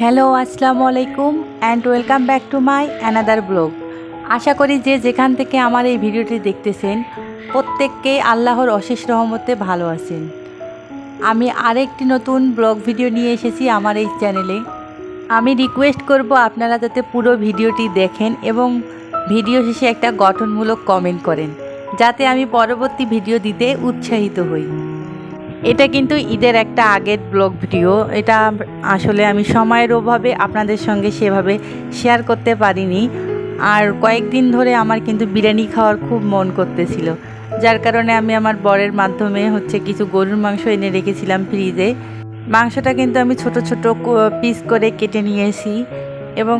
Hello আসসালামু আলাইকুম and welcome back to my another blog. আশা করি যে যেখান থেকে আমার এই ভিডিওটি দেখতেছেন প্রত্যেককেই আল্লাহর অশেষ রহমতে ভালো আছেন। আমি আরেকটি নতুন ব্লগ ভিডিও নিয়ে এসেছি আমার এই চ্যানেলে। আমি রিকোয়েস্ট করব আপনারা যাতে পুরো ভিডিওটি দেখেন এবং ভিডিও শেষে একটা গঠনমূলক কমেন্ট করেন, যাতে আমি পরবর্তী ভিডিও দিতে উৎসাহিত হই। এটা কিন্তু ঈদের একটা আগের ব্লগ ভিডিও। এটা আসলে আমি সময়ের অভাবে আপনাদের সঙ্গে সেভাবে শেয়ার করতে পারিনি। আর কয়েকদিন ধরে আমার কিন্তু বিরিয়ানি খাওয়ার খুব মন করতেছিল, যার কারণে আমি আমার বরের মাধ্যমে কিছু গরুর মাংস এনে রেখেছিলাম ফ্রিজে। মাংসটা কিন্তু আমি ছোট ছোট পিস করে কেটে নিয়েছি এবং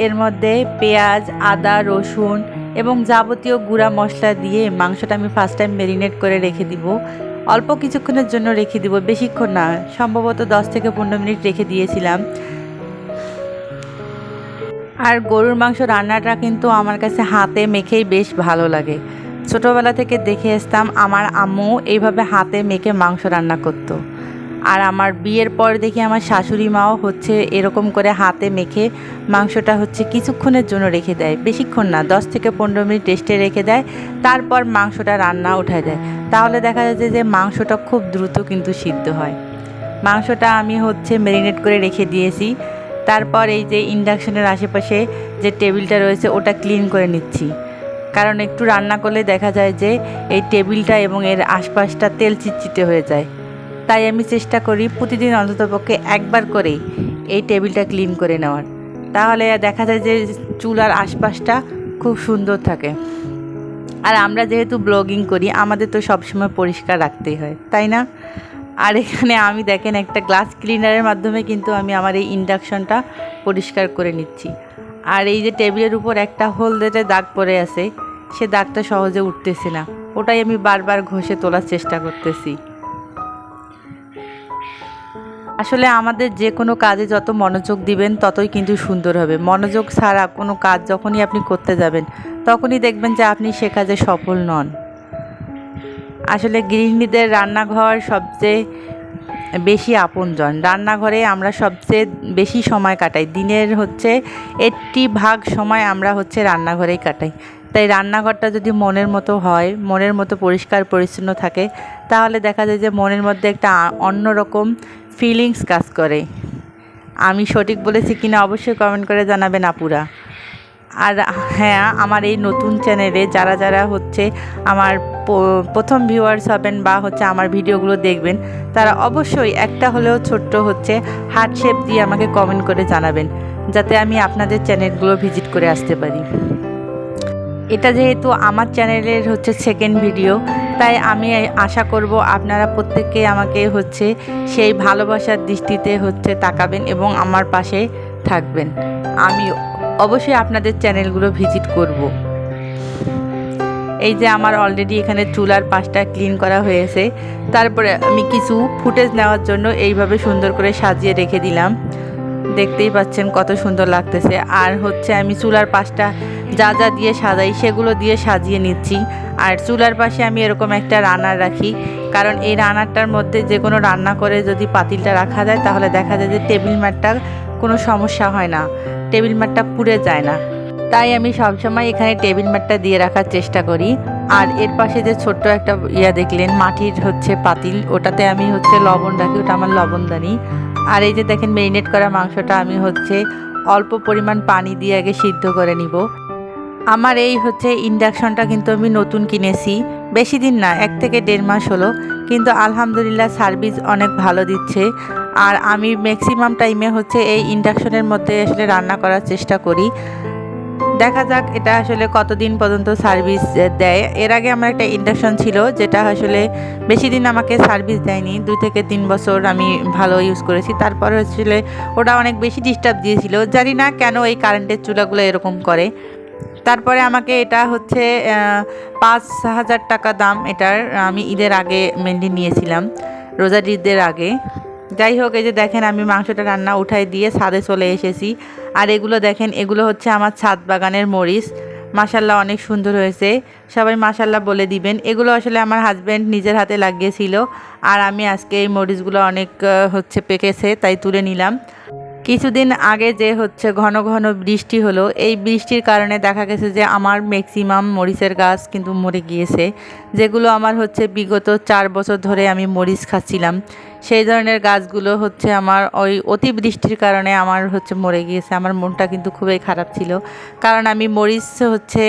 এর মধ্যে পেঁয়াজ, আদা, রসুন এবং যাবতীয় গুঁড়া মশলা দিয়ে মাংসটা আমি ফার্স্ট টাইম ম্যারিনেট করে রেখে দিব। অল্প কিছুক্ষণের জন্য রেখে দিব, বেশিক্ষণ না, সম্ভবত 10 থেকে 15 মিনিট রেখে দিয়েছিলাম। আর গরুর মাংস রান্নাটা কিন্তু আমার কাছে হাতে মেখেই বেশ ভালো লাগে। ছোটোবেলা থেকে দেখে আসতাম আমার আম্মু এইভাবে হাতে মেখে মাংস রান্না করতো। আর আমার বিয়ের পর দেখি আমার শাশুড়ি মাও এরকম করে হাতে মেখে মাংসটা কিছুক্ষণের জন্য রেখে দেয়, বেশিক্ষণ না, 10 থেকে 15 মিনিট রেস্টে রেখে দেয়, তারপর মাংসটা রান্না উঠায় দেয়। তাহলে দেখা যাচ্ছে যে মাংসটা খুব দ্রুত কিন্তু সিদ্ধ হয়। মাংসটা আমি ম্যারিনেট করে রেখে দিয়েছি। তারপর এই যে ইন্ডাকশনের আশেপাশে যে টেবিলটা রয়েছে ওটা ক্লিন করে নিচ্ছি, কারণ একটু রান্না করলে দেখা যায় যে এই টেবিলটা এবং এর আশপাশটা তেল চিটচিটে হয়ে যায়। তাই আমি চেষ্টা করি প্রতিদিন অন্ততপক্ষে একবার করেই এই টেবিলটা ক্লিন করে নেওয়ার। তাহলে দেখা যায় যে চুলার আশপাশটা খুব সুন্দর থাকে। আর আমরা যেহেতু ব্লগিং করি আমাদের তো সবসময় পরিষ্কার রাখতেই হয়, তাই না? আর এখানে আমি দেখেন একটা গ্লাস ক্লিনারের মাধ্যমে কিন্তু আমি আমার এই ইন্ডাকশনটা পরিষ্কার করে নিচ্ছি। আর এই যে টেবিলের উপর একটা হলদেটে দাগ পড়ে আছে, সে দাগটা সহজে উঠতেছে না, ওটাই আমি বারবার ঘষে তোলার চেষ্টা করতেছি। আসলে আমাদের যে কোনো কাজে যত মনোযোগ দিবেন ততই কিন্তু সুন্দর হবে। মনোযোগ ছাড়া কোনো কাজ যখনই আপনি করতে যাবেন তখনই দেখবেন যে আপনি সে কাজে সফল নন। আসলে গৃহিণীদের রান্নাঘর সবচেয়ে বেশি আপনজন। রান্নাঘরে আমরা সবচেয়ে বেশি সময় কাটাই, দিনের 80% সময় আমরা রান্নাঘরেই কাটাই। তাই রান্নাঘরটা যদি মনের মতো হয়, মনের মতো পরিষ্কার পরিচ্ছন্ন থাকে, তাহলে দেখা যায় যে মনের মধ্যে একটা অন্যরকম ফিলিংস কাজ করে। আমি সঠিক বলেছি কিনা অবশ্যই কমেন্ট করে জানাবেন আপুরা। আর হ্যাঁ, আমার এই নতুন চ্যানেলে যারা যারা আমার প্রথম ভিউয়ার্স হবেন বা আমার ভিডিওগুলো দেখবেন, তারা অবশ্যই একটা হলেও ছোট্ট হার্ট শেপ দিয়ে আমাকে কমেন্ট করে জানাবেন, যাতে আমি আপনাদের চ্যানেলগুলো ভিজিট করে আসতে পারি। এটা যেহেতু আমার চ্যানেলের সেকেন্ড ভিডিও, তাই আমি আশা করব আপনারা প্রত্যেককে আমাকে সেই ভালোবাসার দৃষ্টিতে তাকাবেন এবং আমার পাশে থাকবেন। আমি অবশ্যই আপনাদের চ্যানেলগুলো ভিজিট করব। এই যে আমার অলরেডি এখানে চুলার পাশটা ক্লিন করা হয়েছে। তারপরে আমি কিছু ফুটেজ নেওয়ার জন্য এইভাবে সুন্দর করে সাজিয়ে রেখে দিলাম। দেখতেই পাচ্ছেন কত সুন্দর লাগতেছে। আর আমি চুলার পাশটা যা যা দিয়ে সাজাই সেগুলো দিয়ে সাজিয়ে নিচ্ছি। আর চুলার পাশে আমি এরকম একটা রান্নার রাখি, কারণ এই রান্নাটার মধ্যে যে কোনো রান্না করে যদি পাতিলটা রাখা যায় তাহলে দেখা যায় যে টেবিল ম্যাটটা কোনো সমস্যা হয় না, টেবিল ম্যাটটা পুড়ে যায় না। তাই আমি সবসময় এখানে টেবিল ম্যাটটা দিয়ে রাখার চেষ্টা করি। আর এর পাশে যে ছোট্ট একটা দেখলেন মাটির পাতিল, ওটাতে আমি লবণ রাখি, ওটা আমার লবণদানি। আর এই যে দেখেন ম্যারিনেট করা মাংসটা আমি অল্প পরিমাণ পানি দিয়ে আগে সিদ্ধ করে নিব। আমার এই ইন্ডাকশনটা কিন্তু আমি নতুন কিনেছি, বেশি দিন না, 1 থেকে 1.5 মাস হলো, কিন্তু আলহামদুলিল্লাহ সার্ভিস অনেক ভালো দিচ্ছে। আর আমি ম্যাক্সিমাম টাইমে এই ইন্ডাকশনের মধ্যে আসলে রান্না করার চেষ্টা করি। দেখা যাক এটা আসলে কতদিন পর্যন্ত সার্ভিস দেয়। এর আগে আমার একটা ইন্ডাকশন ছিল যেটা আসলে বেশি দিন আমাকে সার্ভিস দেয়নি, 2 থেকে 3 বছর আমি ভালো ইউজ করেছি। তারপর ওটা অনেক বেশি ডিস্টার্ব দিয়েছিল, জানি না কেন এই কারেন্টের চুলাগুলো এরকম করে। তারপরে আমাকে এটা 5,000 টাকা দাম এটার, আমি ঈদের আগে মেনলি নিয়েছিলাম, রোজার ঈদের আগে। যাই হোক, এই যে দেখেন আমি মাংসটা রান্না উঠাই দিয়ে ছাদে চলে এসেছি। আর এগুলো দেখেন, এগুলো আমার ছাদ বাগানের মরিচ, মাশাল্লাহ অনেক সুন্দর হয়েছে, সবাই মাশাল্লাহ বলে দিবেন। এগুলো আসলে আমার হাজব্যান্ড নিজের হাতে লাগিয়েছিল, আর আমি আজকে এই মরিচগুলো অনেক পেকেছে তাই তুলে নিলাম। কিছুদিন আগে যে হচ্ছে ঘন ঘন বৃষ্টি হলো, এই বৃষ্টির কারণে দেখা গেছে যে আমার ম্যাক্সিমাম মরিচের গাছ কিন্তু মরে গিয়েছে, যেগুলো আমার হচ্ছে বিগত 4 বছর ধরে আমি মরিচ খাচ্ছিলাম। সেই ধরনের গাছগুলো হচ্ছে আমার ওই অতিবৃষ্টির কারণে আমার হচ্ছে মরে গিয়েছে। আমার মনটা কিন্তু খুবই খারাপ ছিল, কারণ আমি মরিচ হচ্ছে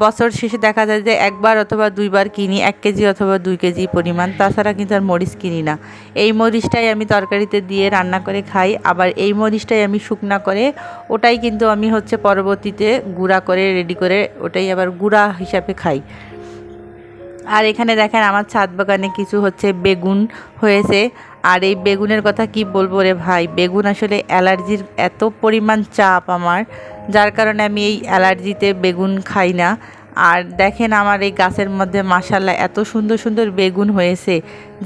বছর শেষে দেখা যায় যে একবার অথবা দুইবার কিনি, 1 কেজি অথবা 2 কেজি পরিমাণ, তাছাড়া কিন্তু আর মরিচ কিনি না। এই মরিচটাই আমি তরকারিতে দিয়ে রান্না করে খাই, আবার এই মরিচটাই আমি শুকনা করে ওটাই কিন্তু আমি হচ্ছে পরবর্তীতে গুঁড়া করে রেডি করে ওটাই আবার গুঁড়া হিসাবে খাই। আর এখানে দেখেন আমার ছাদ বাগানে কিছু হচ্ছে বেগুন হয়েছে। আর এই বেগুনের কথা কি বলবো রে ভাই, বেগুন আসলে অ্যালার্জির এত পরিমাণ চাপ আমার, যার কারণে আমি এই অ্যালার্জিতে বেগুন খাই না। আর দেখেন আমার এই গাছের মধ্যে মাশাআল্লাহ এত সুন্দর সুন্দর বেগুন হয়েছে,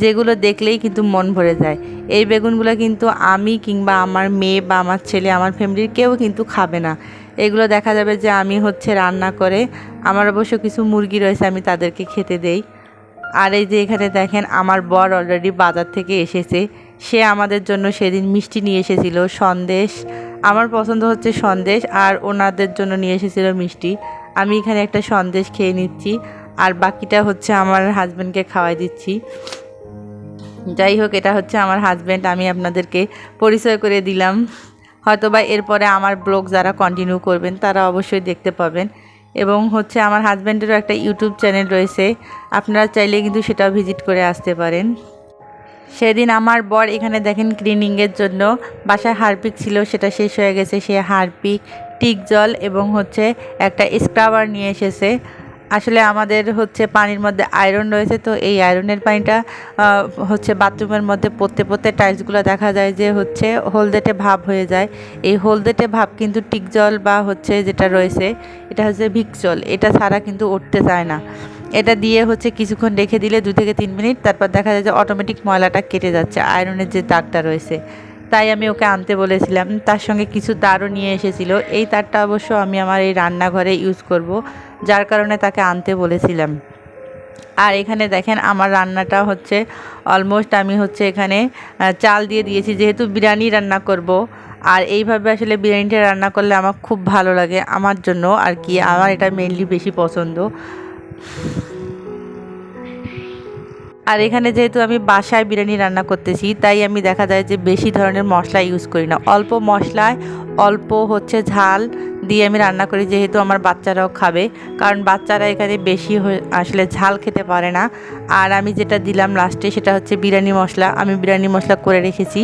যেগুলো দেখলেই কিন্তু মন ভরে যায়। এই বেগুনগুলো কিন্তু আমি কিংবা আমার মেয়ে বা আমার ছেলে, আমার ফ্যামিলির কেউ কিন্তু খাবে না। এগুলো দেখা যাবে যে আমি হচ্ছে রান্না করে, আমার অবশ্য কিছু মুরগি রয়েছে, আমি তাদেরকে খেতে দেই। আর এই যে এখানে দেখেন আমার বর অলরেডি বাজার থেকে এসেছে, সে আমাদের জন্য সেদিন মিষ্টি নিয়ে এসেছিল, সন্দেশ। আমার পছন্দ হচ্ছে সন্দেশ, আর ওনাদের জন্য নিয়ে এসেছিল মিষ্টি। আমি এখানে একটা সন্দেশ খেয়ে নিচ্ছি, আর বাকিটা হচ্ছে আমার হাজব্যান্ডকে খাওয়াই দিচ্ছি। যাই হোক, এটা হচ্ছে আমার হাজব্যান্ড, আমি আপনাদেরকে পরিচয় করে দিলাম। হয়তোবা এরপরে আমার ব্লগ যারা কন্টিনিউ করবেন তারা অবশ্যই দেখতে পাবেন। এবং হচ্ছে আমার হাজব্যান্ডেরও একটা ইউটিউব চ্যানেল রয়েছে, আপনারা চাইলে কিন্তু সেটাও ভিজিট করে আসতে পারেন। সেদিন আমার বর এখানে দেখেন ক্লিনিংয়ের জন্য বাসায় হারপিক ছিল, সেটা শেষ হয়ে গেছে, সে হারপিক, টিক জল এবং হচ্ছে একটা স্ক্রাবার নিয়ে এসেছে। আসলে আমাদের হচ্ছে পানির মধ্যে আয়রন রয়েছে, তো এই আয়রনের পানিটা হচ্ছে বাথরুমের মধ্যে পড়তে পড়তে টাইলসগুলো দেখা যায় যে হচ্ছে হলদেটে ভাব হয়ে যায়। এই হলদেটে ভাব কিন্তু টিক জল বা হচ্ছে যেটা রয়েছে এটা হচ্ছে ভিক্স জল, এটা ছাড়া কিন্তু উঠতে চায় না। এটা দিয়ে হচ্ছে কিছুক্ষণ রেখে দিলে 2 থেকে 3 মিনিট, তারপর দেখা যায় যে অটোমেটিক ময়লাটা কেটে যাচ্ছে, আয়রনের যে দাগটা রয়েছে। তাই আমি ওকে আনতে বলেছিলাম, তার সঙ্গে কিছু তারও নিয়ে এসেছিল। এই তারটা অবশ্য আমি আমার এই রান্নাঘরে ইউজ করব, যার কারণে তাকে আনতে বলেছিলাম। আর এখানে দেখেন আমার রান্নাটা হচ্ছে অলমোস্ট, আমি হচ্ছে এখানে চাল দিয়ে দিয়েছি, যেহেতু বিরিয়ানি রান্না করব। আর এইভাবে আসলে বিরিয়ানিটা রান্না করলে আমার খুব ভালো লাগে, আমার জন্য আর কি, আমার এটা মেনলি বেশি পছন্দ। আর এখানে যেহেতু আমি বাসায় বিরিয়ানি রান্না করতেছি, তাই আমি দেখা যায় যে বেশি ধরনের মশলা ইউজ করি না, অল্প মশলায় অল্প হচ্ছে ঝাল দিয়ে আমি রান্না করি, যেহেতু আমার বাচ্চারাও খাবে, কারণ বাচ্চারা এখানে বেশি আসলে ঝাল খেতে পারে না। আর আমি যেটা দিলাম লাস্টে সেটা হচ্ছে বিরিয়ানি মশলা, আমি বিরিয়ানি মশলা করে রেখেছি।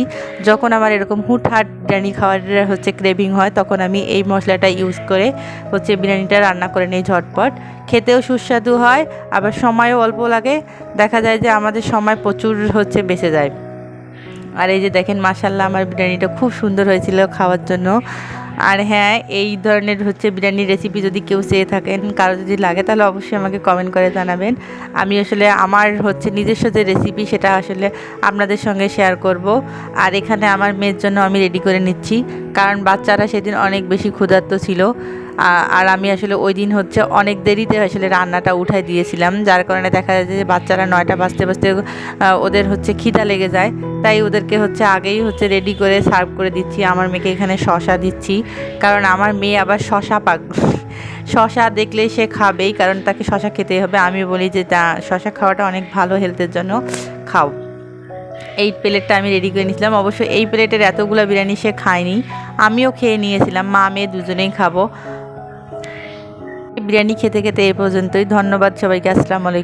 যখন আমার এরকম হুটহাট বিরিয়ানি খাওয়ার হচ্ছে ক্রেভিং হয়, তখন আমি এই মশলাটা ইউজ করে হচ্ছে বিরিয়ানিটা রান্না করে নিই ঝটপট। খেতেও সুস্বাদু হয়, আবার সময়ও অল্প লাগে, দেখা যায় যে আমাদের সময় প্রচুর হচ্ছে বেঁচে যায়। আর এই যে দেখেন মাশাআল্লাহ আমার বিরিয়ানিটা খুব সুন্দর হয়েছিল খাওয়ার জন্য। আর হ্যাঁ, এই ধরনের হচ্ছে বিরিয়ানির রেসিপি যদি কেউ চেয়ে থাকেন, কারো যদি লাগে, তাহলে অবশ্যই আমাকে কমেন্ট করে জানাবেন। আমি আসলে আমার হচ্ছে নিজস্ব যে রেসিপি সেটা আসলে আপনাদের সঙ্গে শেয়ার করব। আর এখানে আমার মেয়ের জন্য আমি রেডি করে নিচ্ছি, কারণ বাচ্চারা সেদিন অনেক বেশি ক্ষুধার্ত ছিল। আর আমি আসলে ওই দিন হচ্ছে অনেক দেরিতে আসলে রান্নাটা উঠাই দিয়েছিলাম, যার কারণে দেখা যায় যে বাচ্চারা 9টা বাজতে বাজতে ওদের হচ্ছে খিদা লেগে যায়, তাই ওদেরকে হচ্ছে আগেই হচ্ছে রেডি করে সার্ভ করে দিচ্ছি। আমার মেয়েকে এখানে শসা দিচ্ছি, কারণ আমার মেয়ে আবার শসা শসা দেখলেই সে খাবেই, কারণ তাকে শসা খেতেই হবে। আমি বলি যে শসা খাওয়াটা অনেক ভালো হেলথের জন্য, খাও। এই প্লেটটা আমি রেডি করে নিয়েছিলাম, অবশ্য এই প্লেটের এতগুলো বিরিয়ানি সে খায়নি, আমিও খেয়ে নিয়েছিলাম, মা মেয়ে দুজনেই খাবো। বিরিয়ানি খেতে খেতে এই পর্যন্তই। ধন্যবাদ সবাইকে, আসসালামু আলাইকুম।